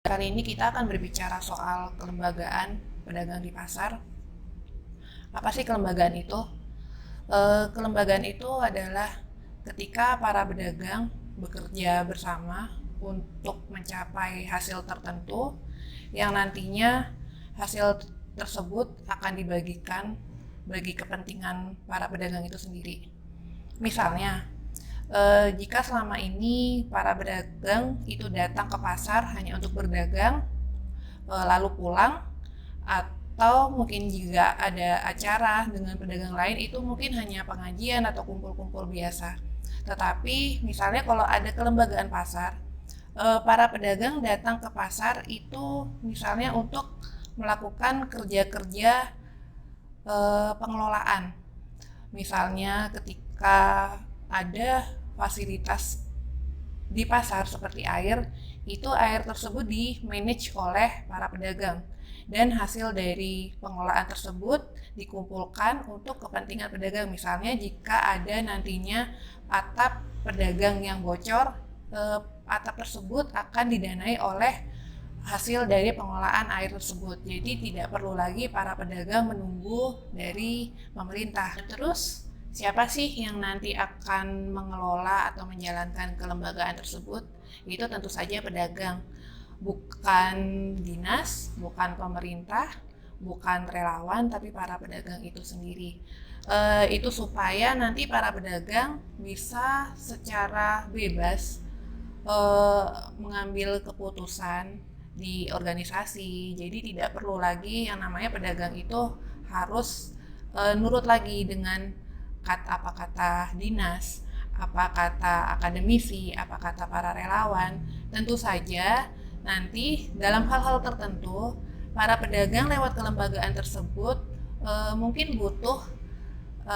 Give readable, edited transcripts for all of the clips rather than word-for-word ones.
Kali ini kita akan berbicara soal kelembagaan pedagang di pasar. Apa sih kelembagaan itu? Kelembagaan itu adalah ketika para pedagang bekerja bersama untuk mencapai hasil tertentu yang nantinya hasil tersebut akan dibagikan bagi kepentingan para pedagang itu sendiri. Misalnya, jika selama ini para pedagang itu datang ke pasar hanya untuk berdagang, lalu pulang, atau mungkin juga ada acara dengan pedagang lain, itu mungkin hanya pengajian atau kumpul-kumpul biasa. Tetapi misalnya kalau ada kelembagaan pasar, para pedagang datang ke pasar itu misalnya untuk melakukan kerja-kerja pengelolaan. Misalnya ketika ada fasilitas di pasar seperti air, itu air tersebut di-manage oleh para pedagang dan hasil dari pengelolaan tersebut dikumpulkan untuk kepentingan pedagang. Misalnya jika ada nantinya atap pedagang yang bocor, atap tersebut akan didanai oleh hasil dari pengelolaan air tersebut. Jadi tidak perlu lagi para pedagang menunggu dari pemerintah. Terus siapa sih yang nanti akan mengelola atau menjalankan kelembagaan tersebut? Itu tentu saja pedagang, bukan dinas, bukan pemerintah, bukan relawan, tapi para pedagang itu sendiri. Itu supaya nanti para pedagang bisa secara bebas mengambil keputusan di organisasi. Jadi tidak perlu lagi yang namanya pedagang itu harus nurut lagi dengan apa kata dinas, apa kata akademisi, apa kata para relawan. Tentu saja nanti dalam hal-hal tertentu para pedagang lewat kelembagaan tersebut mungkin butuh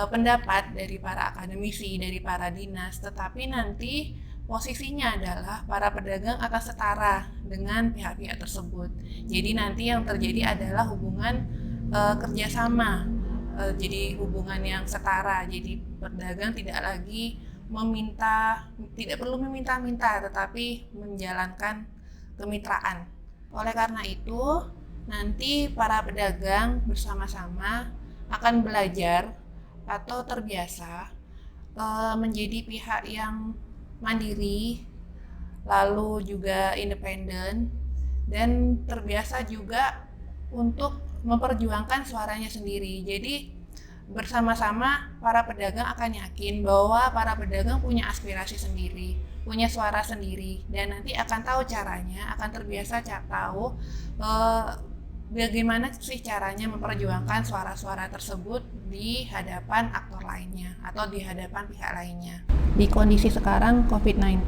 pendapat dari para akademisi, dari para dinas, tetapi nanti posisinya adalah para pedagang akan setara dengan pihak-pihak tersebut. Jadi nanti yang terjadi adalah hubungan kerjasama. Jadi hubungan yang setara. Jadi pedagang tidak lagi tidak perlu meminta-minta, tetapi menjalankan kemitraan. Oleh karena itu, nanti para pedagang bersama-sama akan belajar atau terbiasa menjadi pihak yang mandiri, lalu juga independen, dan terbiasa juga untuk memperjuangkan suaranya sendiri. Jadi bersama-sama para pedagang akan yakin bahwa para pedagang punya aspirasi sendiri, punya suara sendiri, dan nanti akan tahu caranya, akan terbiasa tahu bagaimana sih caranya memperjuangkan suara-suara tersebut di hadapan aktor lainnya atau di hadapan pihak lainnya. Di kondisi sekarang COVID-19,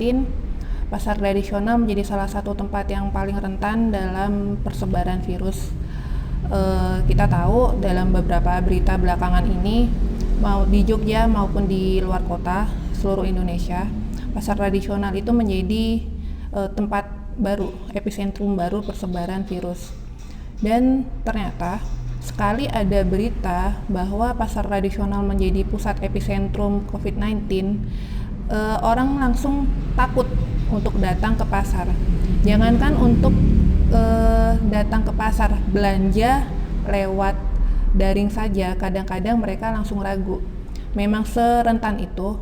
pasar tradisional menjadi salah satu tempat yang paling rentan dalam persebaran virus. Kita tahu dalam beberapa berita belakangan ini, mau di Jogja maupun di luar kota seluruh Indonesia, pasar tradisional itu menjadi tempat baru, epicentrum baru persebaran virus. Dan ternyata sekali ada berita bahwa pasar tradisional menjadi pusat epicentrum COVID-19, orang langsung takut untuk datang ke pasar. Jangankan untuk datang ke pasar, belanja lewat daring saja kadang-kadang mereka langsung ragu. Memang serentan itu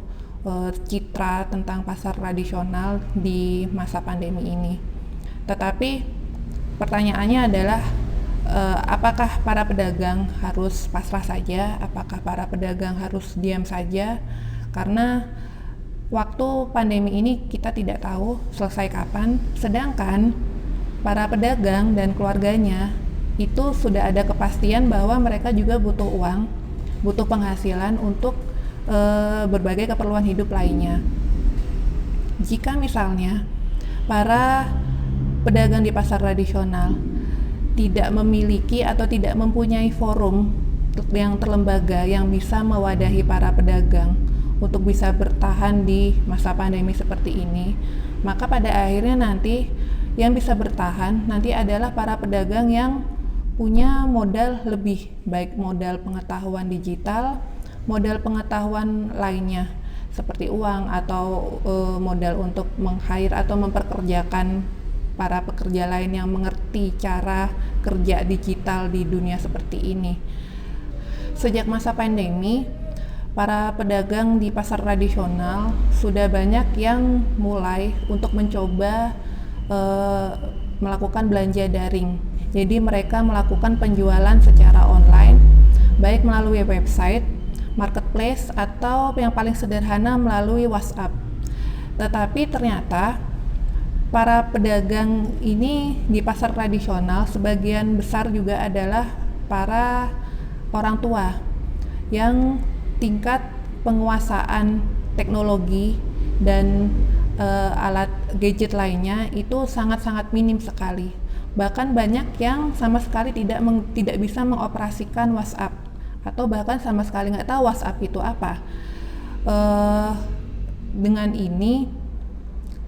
citra tentang pasar tradisional di masa pandemi ini. Tetapi pertanyaannya adalah apakah para pedagang harus pasrah saja? Apakah para pedagang harus diam saja? Karena waktu pandemi ini kita tidak tahu selesai kapan, sedangkan para pedagang dan keluarganya itu sudah ada kepastian bahwa mereka juga butuh uang, butuh penghasilan untuk berbagai keperluan hidup lainnya. Jika misalnya para pedagang di pasar tradisional tidak memiliki atau tidak mempunyai forum yang terlembaga yang bisa mewadahi para pedagang untuk bisa bertahan di masa pandemi seperti ini, maka pada akhirnya nanti yang bisa bertahan nanti adalah para pedagang yang punya modal lebih, baik modal pengetahuan digital, modal pengetahuan lainnya seperti uang atau modal untuk meng-hire atau memperkerjakan para pekerja lain yang mengerti cara kerja digital di dunia seperti ini. Sejak masa pandemi, para pedagang di pasar tradisional sudah banyak yang mulai untuk mencoba melakukan belanja daring. Jadi mereka melakukan penjualan secara online, baik melalui website, marketplace, atau yang paling sederhana melalui WhatsApp. Tetapi ternyata para pedagang ini di pasar tradisional sebagian besar juga adalah para orang tua yang tingkat penguasaan teknologi dan alat gadget lainnya itu sangat-sangat minim sekali. Bahkan banyak yang sama sekali tidak bisa mengoperasikan WhatsApp, atau bahkan sama sekali nggak tahu WhatsApp itu apa. Dengan ini,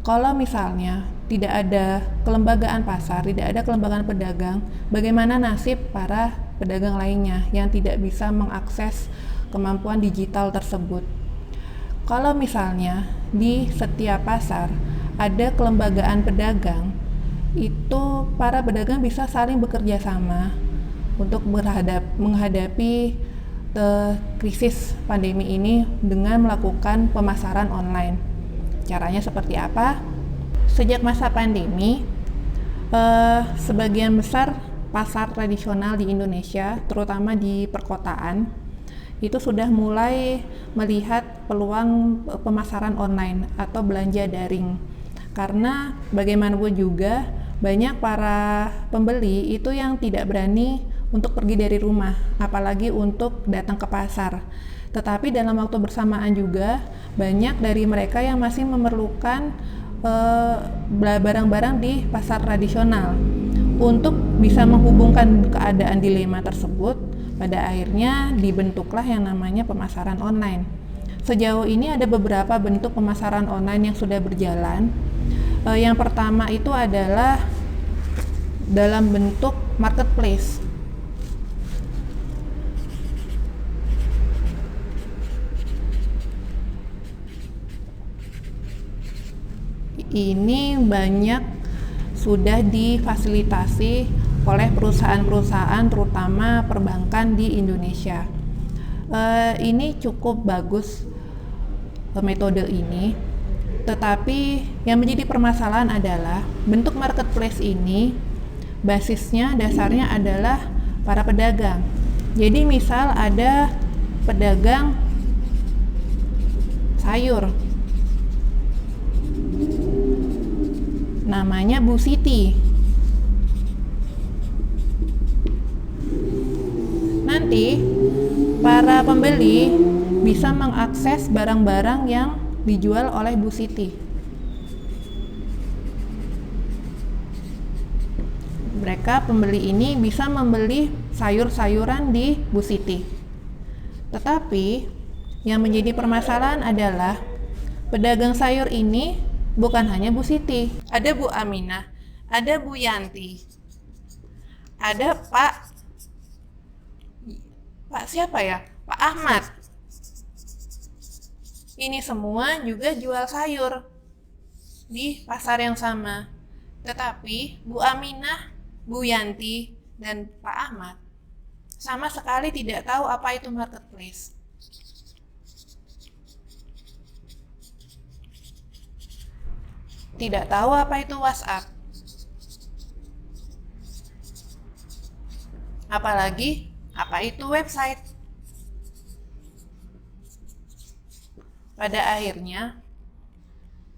kalau misalnya tidak ada kelembagaan pasar, tidak ada kelembagaan pedagang, bagaimana nasib para pedagang lainnya yang tidak bisa mengakses kemampuan digital tersebut? Kalau misalnya di setiap pasar ada kelembagaan pedagang, itu para pedagang bisa saling bekerja sama untuk menghadapi krisis pandemi ini dengan melakukan pemasaran online. Caranya seperti apa? Sejak masa pandemi, sebagian besar pasar tradisional di Indonesia, terutama di perkotaan, itu sudah mulai melihat peluang pemasaran online atau belanja daring. Karena bagaimanapun juga banyak para pembeli itu yang tidak berani untuk pergi dari rumah, apalagi untuk datang ke pasar. Tetapi dalam waktu bersamaan juga banyak dari mereka yang masih memerlukan barang-barang di pasar tradisional. Untuk bisa menghubungkan keadaan dilema tersebut, pada akhirnya dibentuklah yang namanya pemasaran online. Sejauh ini ada beberapa bentuk pemasaran online yang sudah berjalan. Yang pertama itu adalah dalam bentuk marketplace. Ini banyak sudah difasilitasi oleh perusahaan-perusahaan terutama perbankan di Indonesia. Ini cukup bagus metode ini, tetapi yang menjadi permasalahan adalah bentuk marketplace ini basisnya dasarnya adalah para pedagang. Jadi misal ada pedagang sayur namanya Bu Siti. Nanti para pembeli bisa mengakses barang-barang yang dijual oleh Bu Siti. Mereka pembeli ini bisa membeli sayur-sayuran di Bu Siti. Tetapi yang menjadi permasalahan adalah pedagang sayur ini bukan hanya Bu Siti. Ada Bu Aminah, ada Bu Yanti, ada Pak siapa ya? Pak Ahmad. Ini semua juga jual sayur di pasar yang sama. Tetapi Bu Aminah, Bu Yanti, dan Pak Ahmad sama sekali tidak tahu apa itu marketplace. Tidak tahu apa itu WhatsApp. Apalagi apa itu website. Pada akhirnya,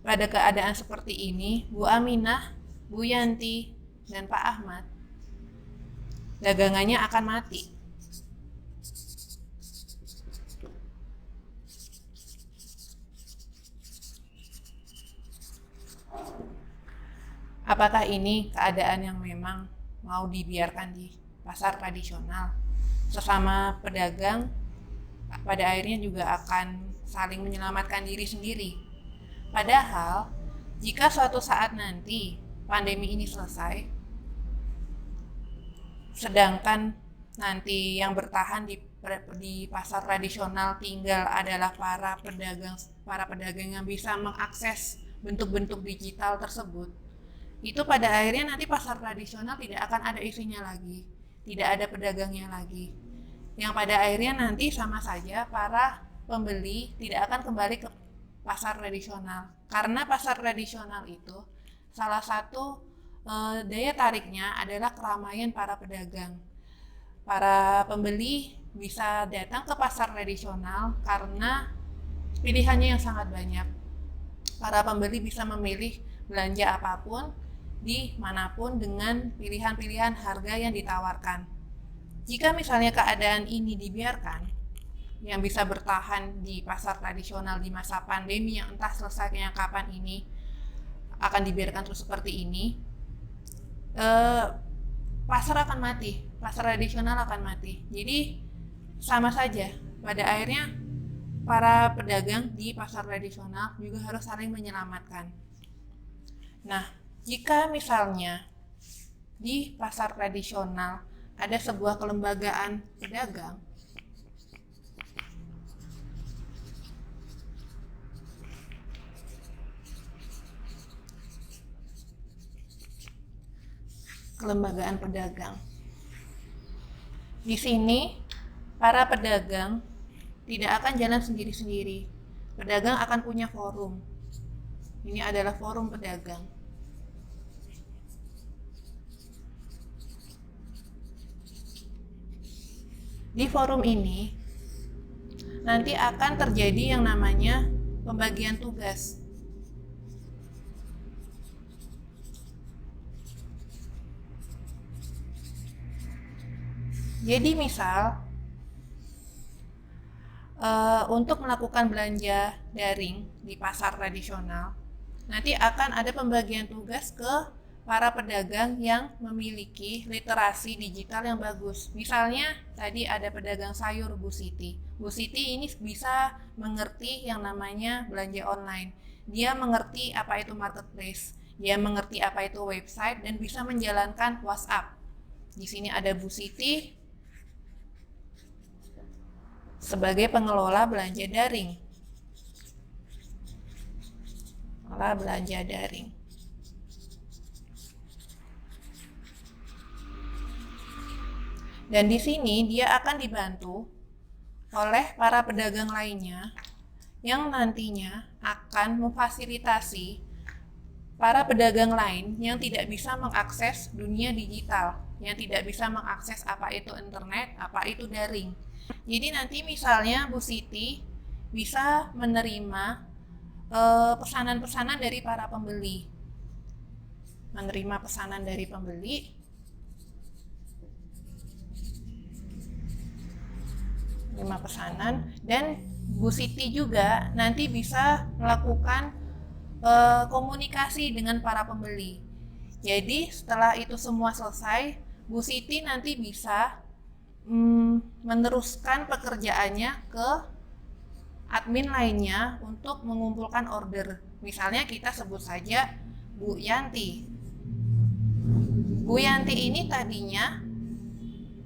pada keadaan seperti ini, Bu Aminah, Bu Yanti, dan Pak Ahmad, dagangannya akan mati. Apakah ini keadaan yang memang mau dibiarkan di pasar tradisional? Sesama pedagang pada akhirnya juga akan saling menyelamatkan diri sendiri. Padahal, jika suatu saat nanti pandemi ini selesai, sedangkan nanti yang bertahan di pasar tradisional tinggal adalah para pedagang yang bisa mengakses bentuk-bentuk digital tersebut, itu pada akhirnya nanti pasar tradisional tidak akan ada isinya lagi, tidak ada pedagangnya lagi. Yang pada akhirnya nanti sama saja para pembeli tidak akan kembali ke pasar tradisional. Karena pasar tradisional itu salah satu daya tariknya adalah keramaian para pedagang. Para pembeli bisa datang ke pasar tradisional karena pilihannya yang sangat banyak. Para pembeli bisa memilih belanja apapun di manapun dengan pilihan-pilihan harga yang ditawarkan. Jika misalnya keadaan ini dibiarkan, yang bisa bertahan di pasar tradisional di masa pandemi yang entah selesainya kapan ini, akan dibiarkan terus seperti ini, pasar akan mati, pasar tradisional akan mati. Jadi sama saja, pada akhirnya para pedagang di pasar tradisional juga harus saling menyelamatkan. Nah, jika misalnya di pasar tradisional ada sebuah kelembagaan pedagang, di sini para pedagang tidak akan jalan sendiri-sendiri. Pedagang akan punya forum. Ini adalah forum pedagang. Di forum ini nanti akan terjadi yang namanya pembagian tugas. Jadi misal untuk melakukan belanja daring di pasar tradisional, nanti akan ada pembagian tugas ke para pedagang yang memiliki literasi digital yang bagus. Misalnya tadi ada pedagang sayur Bu Siti. Bu Siti ini bisa mengerti yang namanya belanja online. Dia mengerti apa itu marketplace, dia mengerti apa itu website dan bisa menjalankan WhatsApp. Di sini ada Bu Siti sebagai pengelola belanja daring. Dan di sini dia akan dibantu oleh para pedagang lainnya yang nantinya akan memfasilitasi para pedagang lain yang tidak bisa mengakses dunia digital, yang tidak bisa mengakses apa itu internet, apa itu daring. Jadi nanti misalnya Bu Siti bisa menerima pesanan-pesanan dari para pembeli. Menerima pesanan dari pembeli, dan Bu Siti juga nanti bisa melakukan komunikasi dengan para pembeli. Jadi setelah itu semua selesai, Bu Siti nanti bisa meneruskan pekerjaannya ke admin lainnya untuk mengumpulkan order. Misalnya kita sebut saja Bu Yanti. Bu Yanti ini tadinya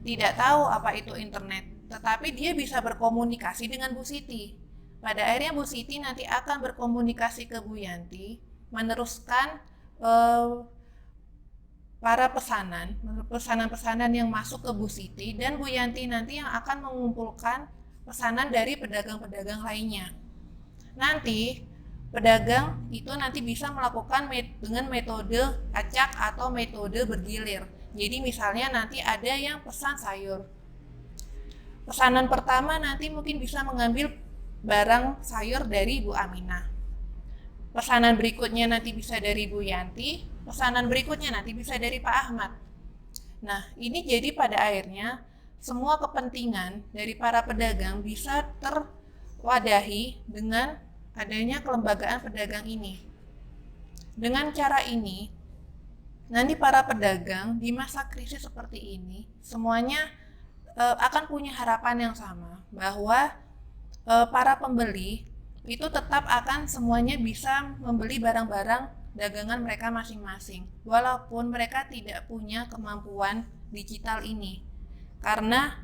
tidak tahu apa itu internet, tetapi dia bisa berkomunikasi dengan Bu Siti. Pada akhirnya Bu Siti nanti akan berkomunikasi ke Bu Yanti, meneruskan para pesanan-pesanan yang masuk ke Bu Siti, dan Bu Yanti nanti yang akan mengumpulkan pesanan dari pedagang-pedagang lainnya. Nanti pedagang itu nanti bisa melakukan dengan metode acak atau metode bergilir. Jadi misalnya nanti ada yang pesan sayur. Pesanan pertama nanti mungkin bisa mengambil barang sayur dari Bu Aminah. Pesanan berikutnya nanti bisa dari Bu Yanti. Pesanan berikutnya nanti bisa dari Pak Ahmad. Nah, ini jadi pada akhirnya semua kepentingan dari para pedagang bisa terwadahi dengan adanya kelembagaan pedagang ini. Dengan cara ini, nanti para pedagang di masa krisis seperti ini semuanya akan punya harapan yang sama, bahwa para pembeli itu tetap akan semuanya bisa membeli barang-barang dagangan mereka masing-masing, walaupun mereka tidak punya kemampuan digital ini. Karena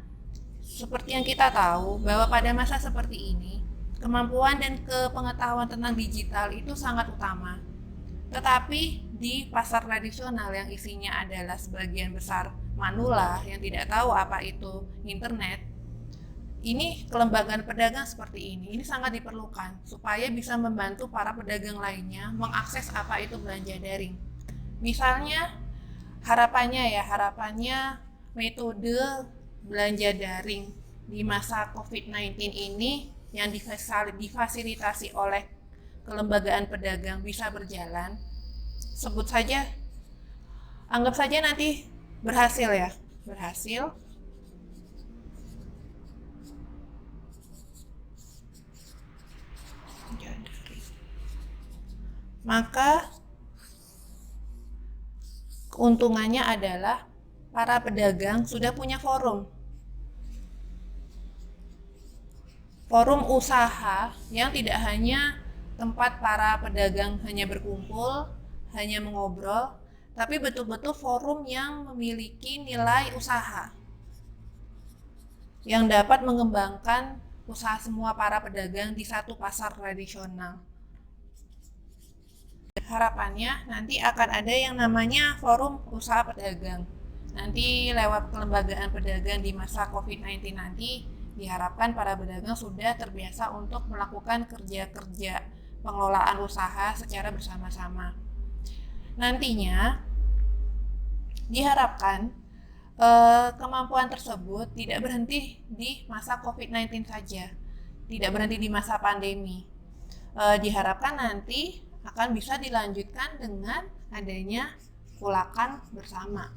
seperti yang kita tahu bahwa pada masa seperti ini, kemampuan dan kepengetahuan tentang digital itu sangat utama. Tetapi di pasar tradisional yang isinya adalah sebagian besar manula yang tidak tahu apa itu internet, ini kelembagaan pedagang seperti ini sangat diperlukan supaya bisa membantu para pedagang lainnya mengakses apa itu belanja daring. Misalnya harapannya metode belanja daring di masa COVID-19 ini yang difasilitasi oleh kelembagaan pedagang bisa berjalan. Anggap saja nanti berhasil. Maka keuntungannya adalah para pedagang sudah punya forum usaha yang tidak hanya tempat para pedagang hanya berkumpul, hanya mengobrol, tapi betul-betul forum yang memiliki nilai usaha yang dapat mengembangkan usaha semua para pedagang di satu pasar tradisional. Harapannya nanti akan ada yang namanya forum usaha pedagang. Nanti lewat kelembagaan pedagang di masa COVID-19 nanti diharapkan para pedagang sudah terbiasa untuk melakukan kerja-kerja pengelolaan usaha secara bersama-sama. Nantinya diharapkan kemampuan tersebut tidak berhenti di masa COVID-19 saja, tidak berhenti di masa pandemi. Diharapkan nanti akan bisa dilanjutkan dengan adanya kulakan bersama.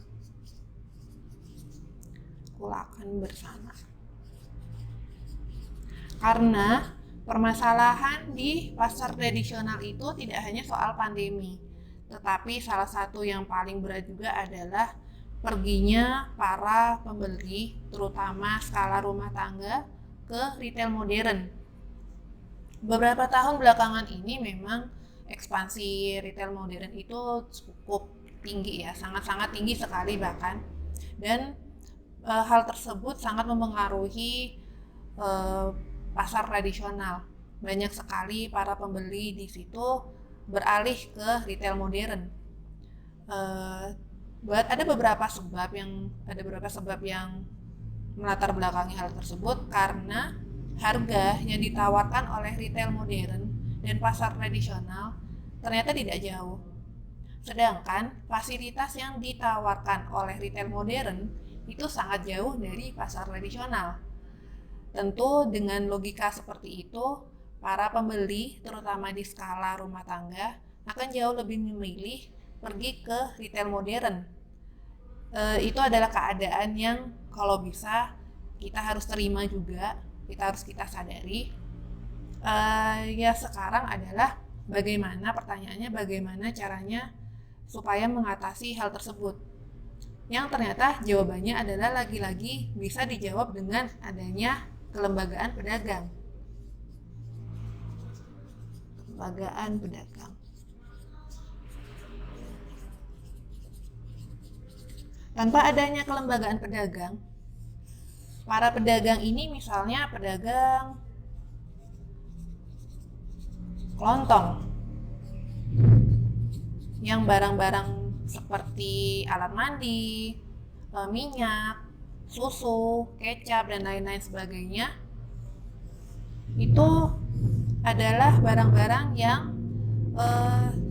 Karena permasalahan di pasar tradisional itu tidak hanya soal pandemi, tetapi salah satu yang paling berat juga adalah perginya para pembeli, terutama skala rumah tangga, ke retail modern. Beberapa tahun belakangan ini memang ekspansi retail modern itu cukup tinggi ya, sangat-sangat tinggi sekali bahkan. Dan hal tersebut sangat mempengaruhi pasar tradisional. Banyak sekali para pembeli di situ beralih ke retail modern. Ada beberapa sebab yang melatar belakangi hal tersebut, karena harga yang ditawarkan oleh retail modern dan pasar tradisional ternyata tidak jauh. Sedangkan fasilitas yang ditawarkan oleh retail modern itu sangat jauh dari pasar tradisional. Tentu dengan logika seperti itu, para pembeli, terutama di skala rumah tangga, akan jauh lebih memilih pergi ke retail modern. Itu adalah keadaan yang kalau bisa kita harus terima juga, kita sadari. Sekarang adalah pertanyaannya bagaimana caranya supaya mengatasi hal tersebut. Yang ternyata jawabannya adalah lagi-lagi bisa dijawab dengan adanya kelembagaan pedagang. Tanpa adanya kelembagaan pedagang, para pedagang ini misalnya pedagang kelontong yang barang-barang seperti alat mandi, minyak, susu, kecap, dan lain-lain sebagainya, itu adalah barang-barang yang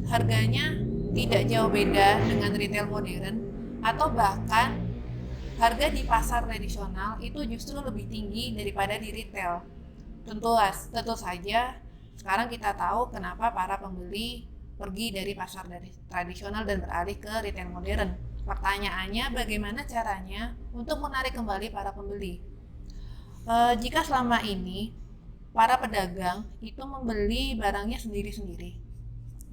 harganya tidak jauh beda dengan retail modern, atau bahkan harga di pasar tradisional itu justru lebih tinggi daripada di retail. Tentu saja sekarang kita tahu kenapa para pembeli pergi dari pasar tradisional dan beralih ke retail modern. Pertanyaannya, bagaimana caranya untuk menarik kembali para pembeli? Jika selama ini para pedagang itu membeli barangnya sendiri-sendiri,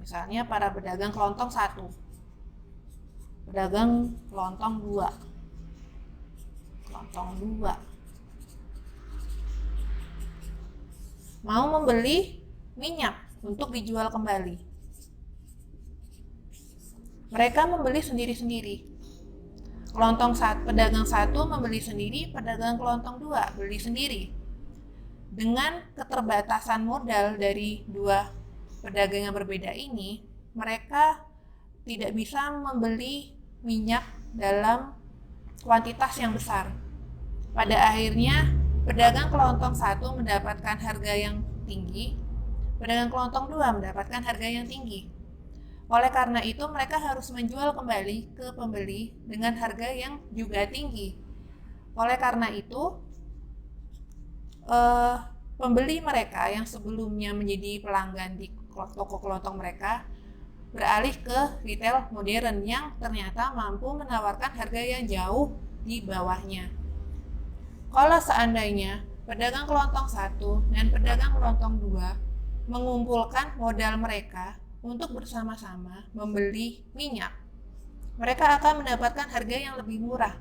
misalnya para pedagang kelontong 1, pedagang kelontong 2, mau membeli minyak untuk dijual kembali. Mereka membeli sendiri-sendiri. Pedagang 1 membeli sendiri, pedagang kelontong 2 beli sendiri. Dengan keterbatasan modal dari dua pedagang yang berbeda ini, mereka tidak bisa membeli minyak dalam kuantitas yang besar. Pada akhirnya, pedagang kelontong 1 mendapatkan harga yang tinggi, pedagang kelontong 2 mendapatkan harga yang tinggi. Oleh karena itu, mereka harus menjual kembali ke pembeli dengan harga yang juga tinggi. Oleh karena itu, pembeli mereka yang sebelumnya menjadi pelanggan di toko kelontong mereka beralih ke retail modern yang ternyata mampu menawarkan harga yang jauh di bawahnya. Kalau seandainya pedagang kelontong 1 dan pedagang kelontong 2 mengumpulkan modal mereka untuk bersama-sama membeli minyak, mereka akan mendapatkan harga yang lebih murah.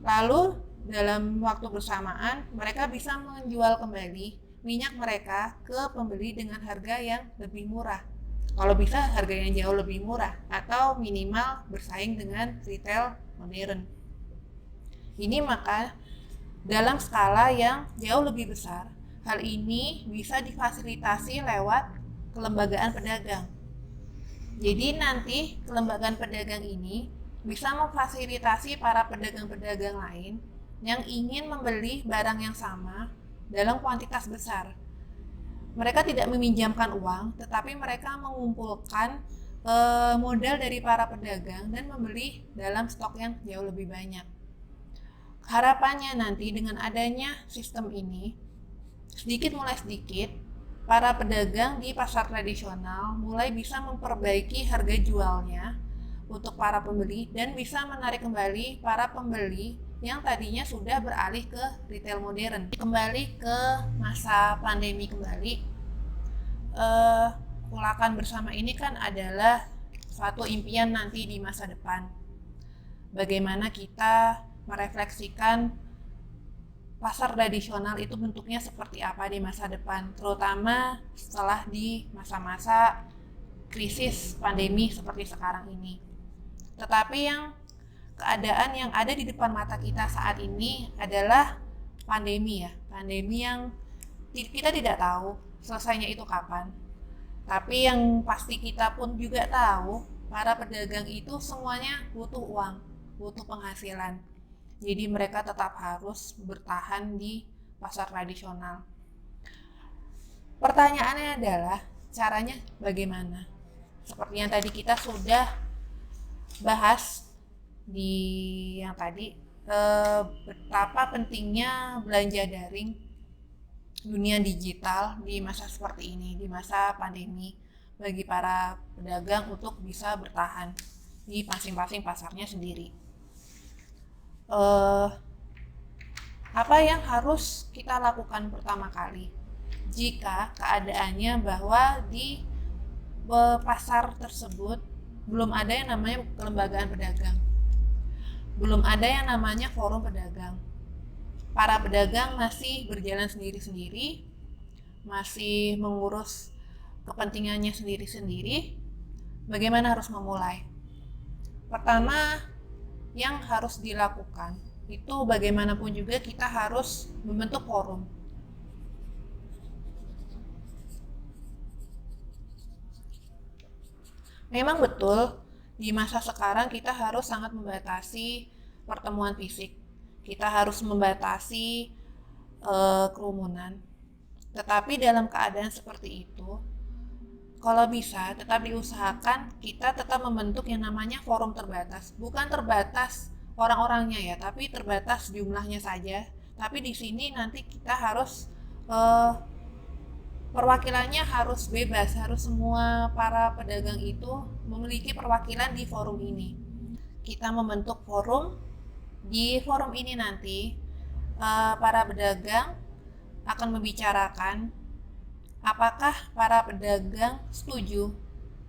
Lalu dalam waktu bersamaan mereka bisa menjual kembali minyak mereka ke pembeli dengan harga yang lebih murah. Kalau bisa harga yang jauh lebih murah atau minimal bersaing dengan retail modern. Ini maka dalam skala yang jauh lebih besar. Hal ini bisa difasilitasi lewat kelembagaan pedagang. Jadi nanti kelembagaan pedagang ini bisa memfasilitasi para pedagang-pedagang lain yang ingin membeli barang yang sama dalam kuantitas besar. Mereka tidak meminjamkan uang, tetapi mereka mengumpulkan modal dari para pedagang dan membeli dalam stok yang jauh lebih banyak. Harapannya nanti dengan adanya sistem ini, sedikit para pedagang di pasar tradisional mulai bisa memperbaiki harga jualnya untuk para pembeli dan bisa menarik kembali para pembeli yang tadinya sudah beralih ke retail modern. Kembali ke masa pandemi kembali, Kulakan bersama ini kan adalah suatu impian nanti di masa depan. Bagaimana kita merefleksikan pasar tradisional itu bentuknya seperti apa di masa depan, terutama setelah di masa-masa krisis pandemi seperti sekarang ini. Tetapi keadaan yang ada di depan mata kita saat ini adalah pandemi yang kita tidak tahu selesainya itu kapan. Tapi yang pasti kita pun juga tahu, para pedagang itu semuanya butuh uang, butuh penghasilan. Jadi mereka tetap harus bertahan di pasar tradisional. Pertanyaannya adalah caranya bagaimana? Seperti yang tadi kita sudah bahas di yang tadi, betapa pentingnya belanja daring, dunia digital di masa seperti ini, di masa pandemi, bagi para pedagang untuk bisa bertahan di masing-masing pasarnya sendiri. Apa yang harus kita lakukan pertama kali jika keadaannya bahwa di pasar tersebut belum ada yang namanya kelembagaan pedagang, belum ada yang namanya forum pedagang. Para pedagang masih berjalan sendiri-sendiri, masih mengurus kepentingannya sendiri-sendiri. Bagaimana harus memulai? Pertama yang harus dilakukan itu bagaimanapun juga kita harus membentuk forum. Memang betul, di masa sekarang kita harus sangat membatasi pertemuan fisik. Kita harus membatasi kerumunan. Tetapi dalam keadaan seperti itu, kalau bisa tetap diusahakan kita tetap membentuk yang namanya forum terbatas. Bukan terbatas orang-orangnya ya, tapi terbatas jumlahnya saja. Tapi di sini nanti kita harus perwakilannya harus bebas, harus semua para pedagang itu memiliki perwakilan di forum ini. Kita membentuk forum, di forum ini nanti para pedagang akan membicarakan apakah para pedagang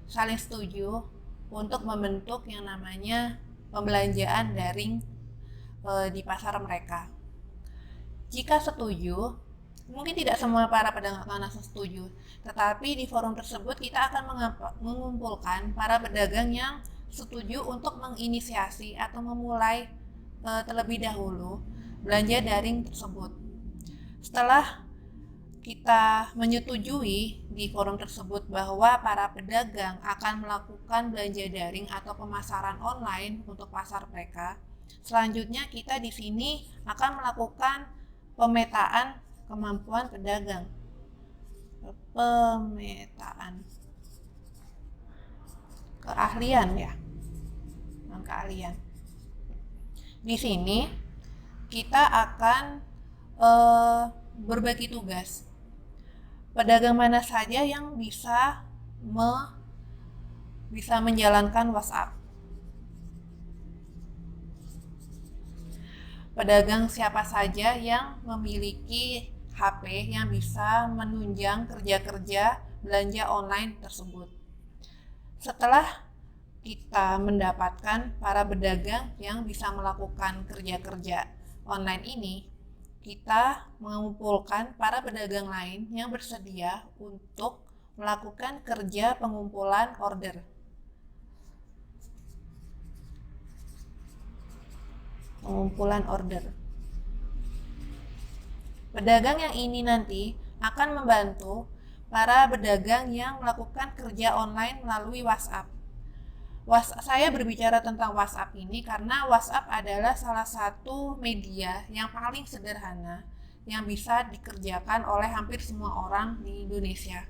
saling setuju untuk membentuk yang namanya pembelanjaan daring di pasar mereka. Jika setuju, mungkin tidak semua para pedagang akan langsung setuju, tetapi di forum tersebut kita akan mengumpulkan para pedagang yang setuju untuk menginisiasi atau memulai terlebih dahulu belanja daring tersebut. Setelah kita menyetujui di forum tersebut bahwa para pedagang akan melakukan belanja daring atau pemasaran online untuk pasar mereka, selanjutnya kita di sini akan melakukan pemetaan kemampuan pedagang. Pemetaan keahlian ya, keahlian. Di sini kita akan berbagi tugas. Pedagang mana saja yang bisa menjalankan WhatsApp? Pedagang siapa saja yang memiliki HP yang bisa menunjang kerja-kerja belanja online tersebut? Setelah kita mendapatkan para pedagang yang bisa melakukan kerja-kerja online ini, kita mengumpulkan para pedagang lain yang bersedia untuk melakukan kerja pengumpulan order. Pengumpulan order. Pedagang yang ini nanti akan membantu para pedagang yang melakukan kerja online melalui WhatsApp. Saya berbicara tentang WhatsApp ini karena WhatsApp adalah salah satu media yang paling sederhana yang bisa dikerjakan oleh hampir semua orang di Indonesia.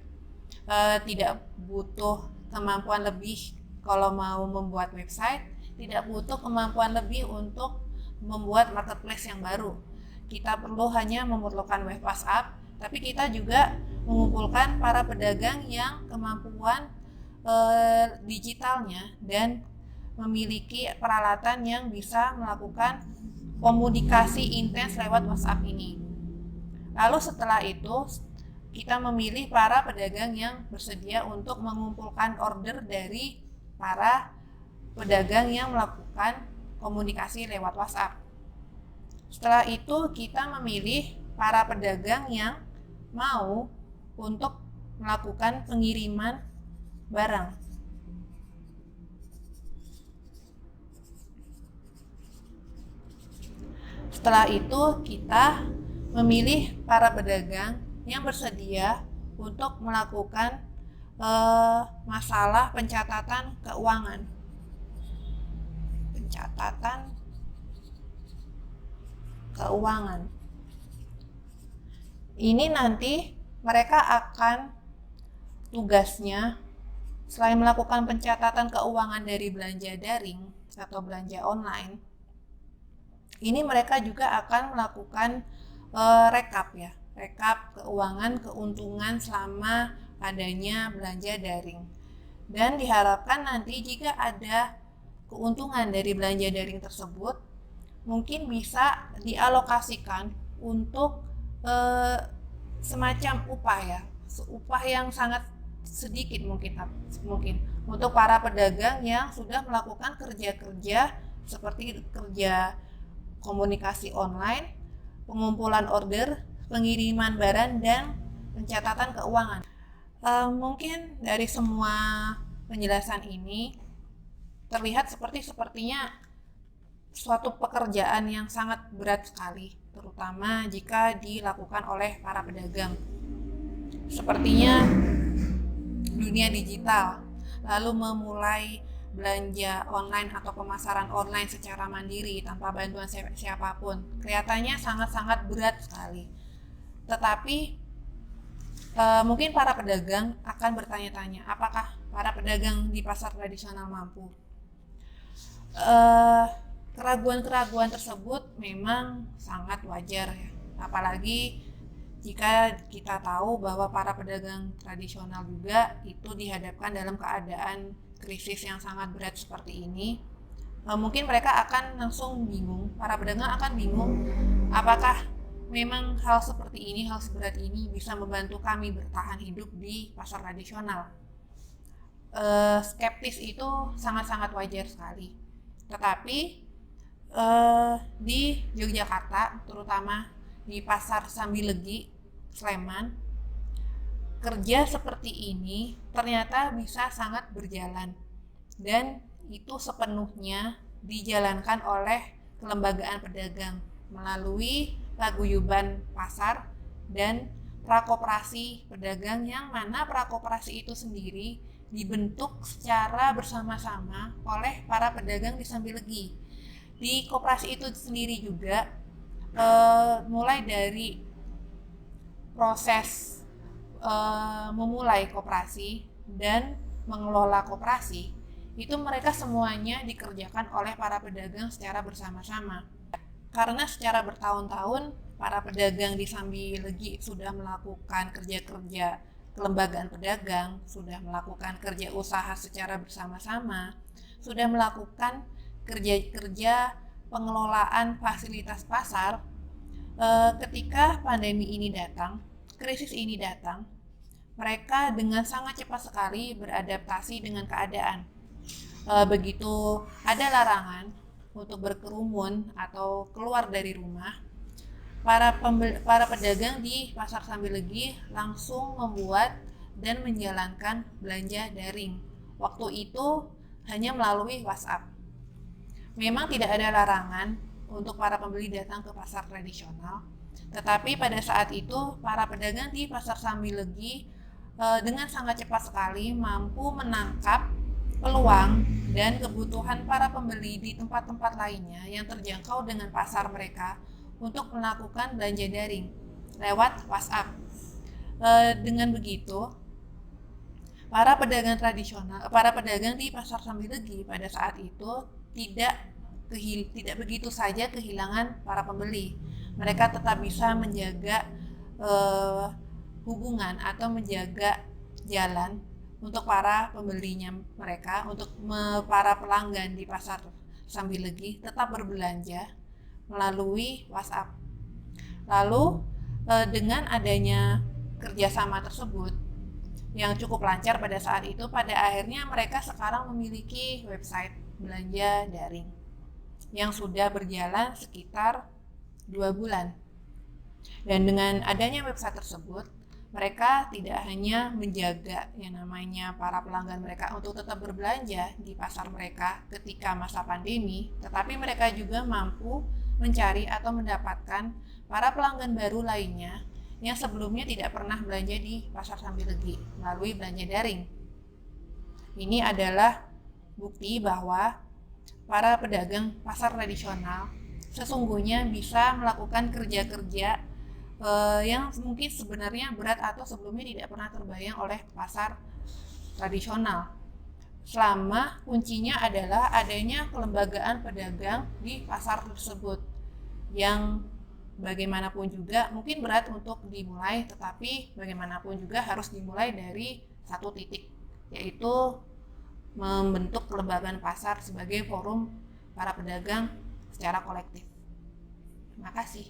Tidak butuh kemampuan lebih kalau mau membuat website, tidak butuh kemampuan lebih untuk membuat marketplace yang baru. Kita perlu hanya memerlukan web WhatsApp, tapi kita juga mengumpulkan para pedagang yang kemampuan digitalnya dan memiliki peralatan yang bisa melakukan komunikasi intens lewat WhatsApp ini. Lalu setelah itu kita memilih para pedagang yang bersedia untuk mengumpulkan order dari para pedagang yang melakukan komunikasi lewat WhatsApp. Setelah itu kita memilih para pedagang yang mau untuk melakukan pengiriman barang. Setelah itu kita memilih para pedagang yang bersedia untuk melakukan masalah pencatatan keuangan. Pencatatan keuangan. Ini nanti mereka akan tugasnya selain melakukan pencatatan keuangan dari belanja daring atau belanja online, ini mereka juga akan melakukan rekap keuangan keuntungan selama adanya belanja daring. Dan diharapkan nanti jika ada keuntungan dari belanja daring tersebut, mungkin bisa dialokasikan untuk semacam upah yang sangat sedikit mungkin untuk para pedagang yang sudah melakukan kerja-kerja seperti kerja komunikasi online, pengumpulan order, pengiriman barang, dan pencatatan keuangan. Mungkin dari semua penjelasan ini terlihat sepertinya suatu pekerjaan yang sangat berat sekali, terutama jika dilakukan oleh para pedagang. Sepertinya dunia digital, lalu memulai belanja online atau pemasaran online secara mandiri tanpa bantuan siapapun, kelihatannya sangat-sangat berat sekali. Tetapi mungkin para pedagang akan bertanya-tanya, apakah para pedagang di pasar tradisional mampu? Keraguan-keraguan tersebut memang sangat wajar ya, apalagi jika kita tahu bahwa para pedagang tradisional juga itu dihadapkan dalam keadaan krisis yang sangat berat seperti ini. Mungkin mereka akan langsung bingung, para pedagang akan bingung, apakah memang hal seperti ini, hal seberat ini bisa membantu kami bertahan hidup di pasar tradisional. Skeptis itu sangat-sangat wajar sekali. Tetapi di Yogyakarta, terutama di pasar Sambilegi, Sleman, kerja seperti ini ternyata bisa sangat berjalan, dan itu sepenuhnya dijalankan oleh kelembagaan pedagang melalui paguyuban pasar dan prakoperasi pedagang, yang mana prakoperasi itu sendiri dibentuk secara bersama-sama oleh para pedagang di Sambilegi. Di koperasi itu sendiri juga mulai dari proses memulai koperasi dan mengelola koperasi, itu mereka semuanya dikerjakan oleh para pedagang secara bersama-sama. Karena secara bertahun-tahun para pedagang di Sambilegi sudah melakukan kerja-kerja kelembagaan pedagang, sudah melakukan kerja usaha secara bersama-sama, sudah melakukan kerja-kerja pengelolaan fasilitas pasar. Ketika pandemi ini datang, krisis ini datang, mereka dengan sangat cepat sekali beradaptasi dengan keadaan. Begitu ada larangan untuk berkerumun atau keluar dari rumah, para pedagang di Pasar Sambilegi langsung membuat dan menjalankan belanja daring. Waktu itu hanya melalui WhatsApp. Memang tidak ada larangan untuk para pembeli datang ke pasar tradisional, tetapi pada saat itu para pedagang di Pasar Sambilegi dengan sangat cepat sekali mampu menangkap peluang dan kebutuhan para pembeli di tempat-tempat lainnya yang terjangkau dengan pasar mereka untuk melakukan belanja daring lewat WhatsApp. Dengan begitu, para pedagang di Pasar Sambilegi pada saat itu tidak begitu saja kehilangan para pembeli. Mereka tetap bisa menjaga hubungan atau menjaga jalan untuk para pembelinya mereka, untuk para pelanggan di Pasar Sambilegi tetap berbelanja melalui WhatsApp. Lalu dengan adanya kerjasama tersebut yang cukup lancar pada saat itu, pada akhirnya mereka sekarang memiliki website belanja daring yang sudah berjalan sekitar 2 bulan. Dan dengan adanya website tersebut, mereka tidak hanya menjaga yang namanya para pelanggan mereka untuk tetap berbelanja di pasar mereka ketika masa pandemi, tetapi mereka juga mampu mencari atau mendapatkan para pelanggan baru lainnya yang sebelumnya tidak pernah belanja di Pasar Sambilegi melalui belanja daring. Ini adalah bukti bahwa para pedagang pasar tradisional sesungguhnya bisa melakukan kerja-kerja yang mungkin sebenarnya berat atau sebelumnya tidak pernah terbayang oleh pasar tradisional. Selama kuncinya adalah adanya kelembagaan pedagang di pasar tersebut yang bagaimanapun juga mungkin berat untuk dimulai, tetapi bagaimanapun juga harus dimulai dari satu titik, yaitu membentuk kelembagaan pasar sebagai forum para pedagang secara kolektif. Terima kasih.